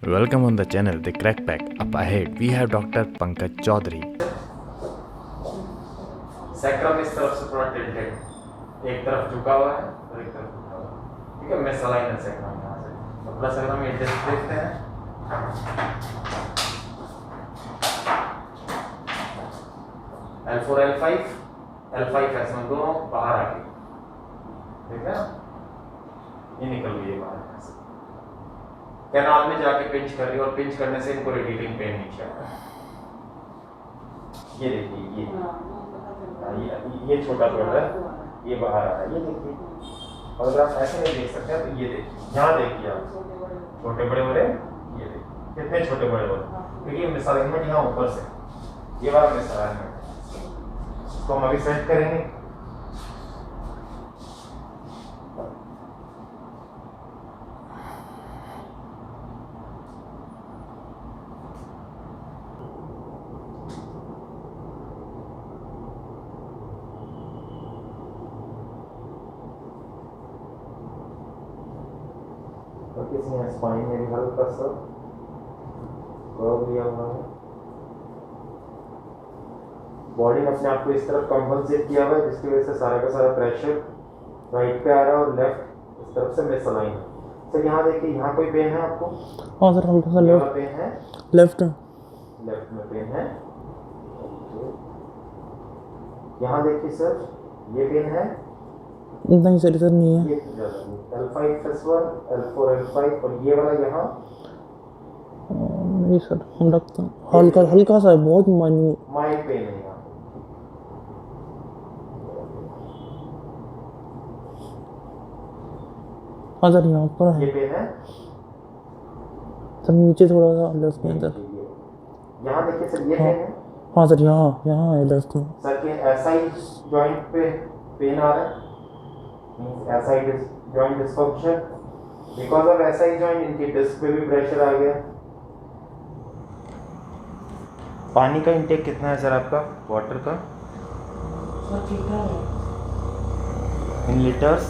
Welcome on the channel The Crack Pack. Up ahead we have Dr. Pankaj Chaudhary. Sacrum इस तरफ से थोड़ा tilted, एक तरफ झुका हुआ है और एक तरफ झुका हुआ है। ठीक है, मेसलाइन है सैक्रम यहाँ से। तो प्लस सैक्रम ये डिस्क देखते हैं। L4 L5 L5 S1 दोनों बाहर आ गए। ठीक है, ये निकल गई है बाहर से। कैनाल में जाके पिंच कर रही है और पिंच करने से इनको रेडिएटिंग पेन नीचे आता है। ये देखिए, ये छोटा छोटा है, ये बाहर आ रहा है, ये देखिए। और अगर आप ऐसे नहीं देख सकते हैं तो ये देखिए, यहाँ देखिए आप छोटे बड़े बड़े, ये देखिए कितने छोटे बड़े बड़े, क्योंकि ये मिसअलाइनमेंट यहाँ ऊपर से, ये वाला मिसअलाइनमेंट है। तो हम अभी सेट करेंगे। तो किसी ने स्पाइन में भी हल्का सा कर्व दिया हुआ है। बॉडी ने अपने आप को इस तरफ कंपनसेट किया हुआ है, जिसकी वजह से सारा का सारा प्रेशर राइट पे आ रहा है और लेफ्ट इस तरफ से मिसअलाइन है। सर यहाँ देखिए, यहाँ कोई पेन है आपको? हाँ सर, हल्का सा लेफ्ट पेन है, लेफ्ट में पेन है। यहाँ देखिए सर, ये पेन है नहीं सर, इधर नहीं है। ये L5 S1 L4 L5 और ये वाला यहाँ नहीं सर, हम रखते हैं हल्का हल्का सा है, बहुत माइन्यूट माइल्ड पेन है यहाँ। हाँ सर, यहाँ पर है। ये पेन है सर, नीचे थोड़ा सा लेफ्ट में इधर। यहाँ देखिए सर, ये हाँ। पेन है हाँ सर, यहाँ यहाँ है लेफ्ट में। सर के SI जॉइंट पे पेन आ रहा है, SI joint dysfunction. Because of SI joint इनकी डिस्क पे भी प्रेशर आ गया। पानी का इंटेक कितना है सर आपका, वाटर का? सर ठीक है, इन लीटर्स?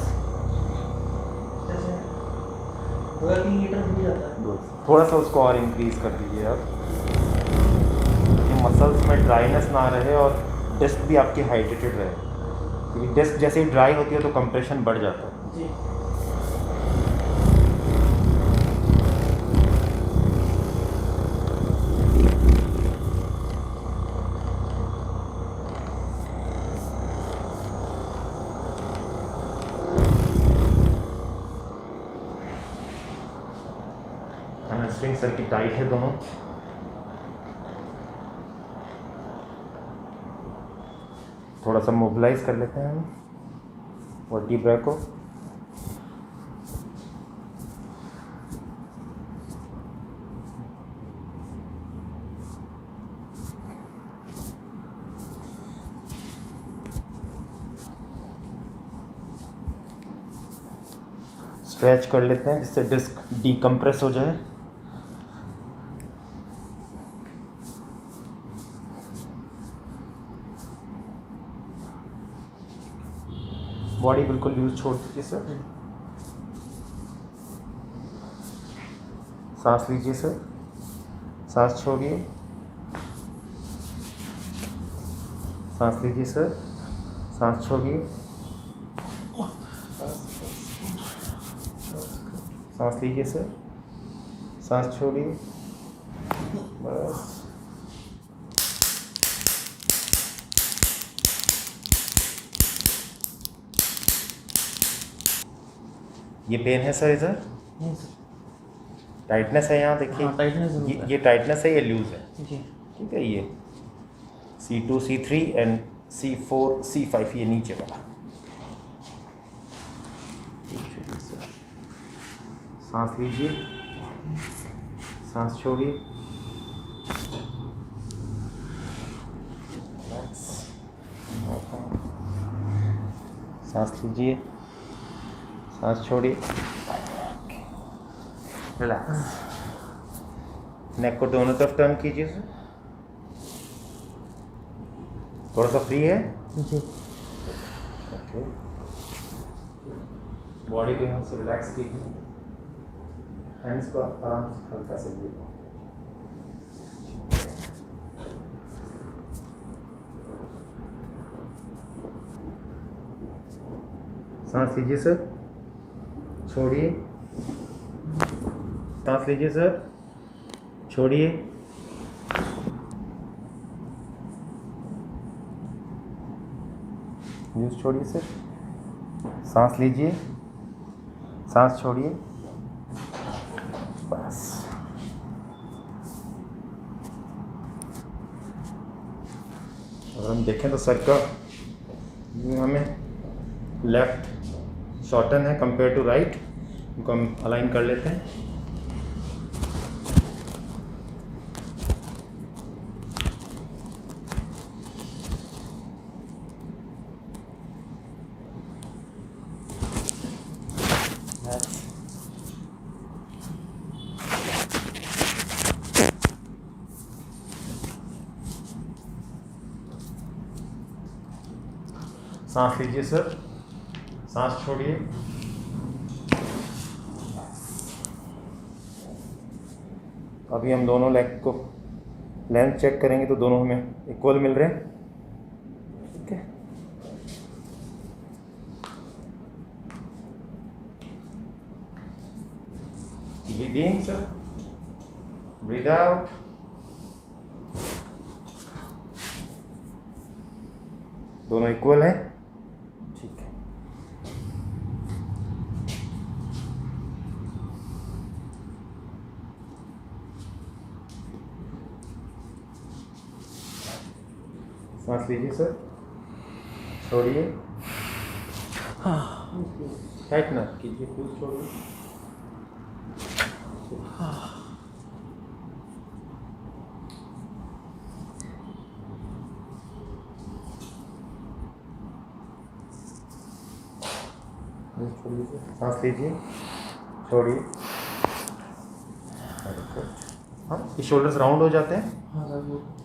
3 लीटर मिल जाता है। थोड़ा सा उसको और इंक्रीज कर दीजिए आप, मसल्स में ड्राइनेस ना रहे और डिस्क भी आपकी हाइड्रेटेड रहे, क्योंकि डिस्क जैसे ही ड्राई होती है तो कंप्रेशन बढ़ जाता है। जी। हैमस्ट्रिंग सर की टाइट है दोनों। थोड़ा सा मोबिलाइज कर लेते हैं हम वर्टिब्रा को। स्ट्रेच कर लेते हैं जिससे डिस्क डीकम्प्रेस हो जाए। बॉडी बिल्कुल लूज छोड़ दीजिए सर। सांस लीजिए सर, सांस छोड़िए, सांस लीजिए सर, सांस छोड़िए, सांस लीजिए सर, सांस छोड़िए, बस। ये पेन है सर इधर? नहीं सर, टाइटनेस है यहाँ देखिए। हाँ, टाइटनेस जरूर है। ये टाइटनेस है, ये लूज है। जी। ठीक है, ये C2 C3 and C4 C5 ये नीचे वाला। सांस लीजिए, सांस छोड़िए, सांस लीजिए, सांस छोड़िए, रिलैक्स। नेक को दोनों तरफ टर्न कीजिए सर। थोड़ा सा फ्री है जी। ओके, बॉडी को यहाँ से रिलैक्स कीजिए। हैंड्स को आराम से हल्का से लिए। सांस लीजिए सर, छोड़िए, सांस लीजिए सर, छोड़िए, न्यूज़ छोड़िए सर, सांस लीजिए, सांस छोड़िए, बस। अगर हम देखें तो सर का हमें लेफ्ट शॉर्टन है कंपेयर टू राइट, उनको हम अलाइन कर लेते हैं। सांस लीजिए सर, सांस छोड़िए, अभी हम दोनों लेग को लेंथ चेक करेंगे तो दोनों हमें इक्वल मिल रहे हैं। ठीक है, breathe in sir, breathe out, दोनों इक्वल हैं। ठीक है, सांस लीजिए सर, छोड़िए, टाइट ना कीजिए, फूल छोड़िए। छोड़िए सर, सांस लीजिए, छोड़िए। हाँ, ये शोल्डर्स राउंड हो जाते हैं।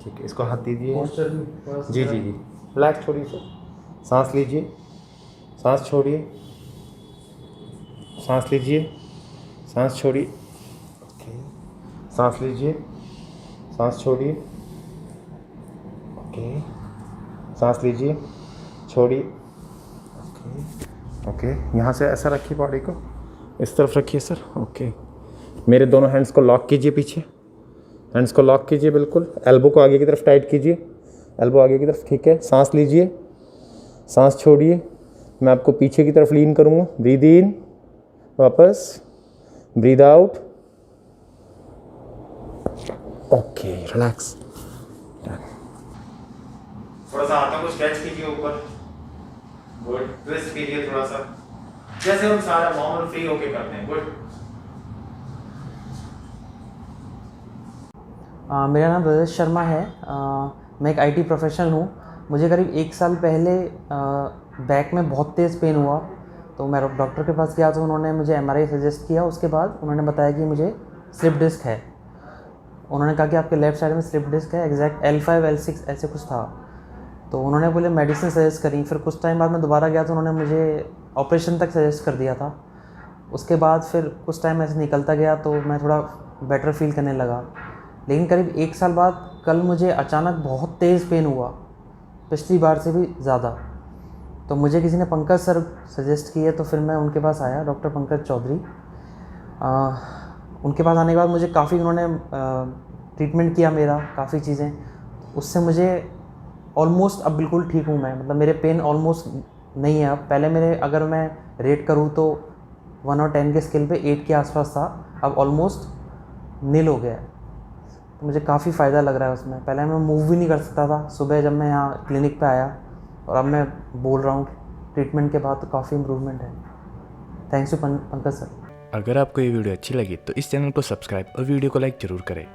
ठीक है, इसको हाथ दीजिए। जी जी जी, रिलैक्स, छोड़िए सर, सांस लीजिए, सांस छोड़िए, सांस लीजिए, सांस छोड़िए। ओके, सांस लीजिए, सांस छोड़िए। ओके, सांस लीजिए, छोड़िए। ओके ओके, यहाँ से ऐसा रखिए, बॉडी को इस तरफ रखिए सर। ओके, मेरे दोनों हैंड्स को लॉक कीजिए, पीछे हैंड्स को लॉक कीजिए, बिल्कुल एल्बो को आगे की तरफ टाइट कीजिए, एल्बो आगे की तरफ। ठीक है, सांस लीजिए, सांस छोड़िए, मैं आपको पीछे की तरफ लीन करूँगा। ब्रीद इन, वापस, ब्रीद आउट। Okay, relax. थोड़ा सा हाथों को स्ट्रेच कीजिए ऊपर, गुड, ट्विस्ट कीजिए थोड़ा सा, जैसे हम सारा नॉर्मल फ्री होके करते हैं। गुड। मेरा नाम रजत शर्मा है। मैं एक आईटी प्रोफेशनल हूँ। मुझे करीब 1 साल पहले बैक में बहुत तेज़ पेन हुआ, तो मैं डॉक्टर के पास गया तो उन्होंने मुझे एमआरआई सजेस्ट किया। उसके बाद उन्होंने बताया कि मुझे स्लिप डिस्क है। उन्होंने कहा कि आपके लेफ़्ट साइड में स्लिप डिस्क है, एग्जैक्ट L5 L6 ऐसे कुछ था। तो उन्होंने बोले मेडिसिन सजेस्ट करी। फिर कुछ टाइम बाद मैं दोबारा गया तो उन्होंने मुझे ऑपरेशन तक सजेस्ट कर दिया था। उसके बाद फिर कुछ टाइम ऐसे निकलता गया तो मैं थोड़ा बेटर फील करने लगा। लेकिन करीब 1 साल बाद कल मुझे अचानक बहुत तेज़ पेन हुआ, पिछली बार से भी ज़्यादा। तो मुझे किसी ने पंकज सर सजेस्ट किए, तो फिर मैं उनके पास आया, डॉक्टर पंकज चौधरी। उनके पास आने के बाद मुझे काफ़ी उन्होंने ट्रीटमेंट किया मेरा, काफ़ी चीज़ें। उससे मुझे ऑलमोस्ट अब बिल्कुल ठीक हूँ मैं, मतलब मेरे पेन ऑलमोस्ट नहीं है अब। पहले मेरे अगर मैं रेट करूँ तो 1 और 10 के स्केल पे 8 के आसपास था, अब ऑलमोस्ट नील हो गया है। तो मुझे काफ़ी फ़ायदा लग रहा है उसमें। पहले मैं मूव भी नहीं कर सकता था। सुबह जब मैं यहाँ क्लिनिक पे आया और अब मैं बोल रहा हूँ ट्रीटमेंट के बाद, तो काफ़ी इम्प्रूवमेंट है। Thanks to Pankaj sir. अगर आपको ये वीडियो अच्छी लगी तो इस चैनल को सब्सक्राइब और वीडियो को लाइक ज़रूर करें।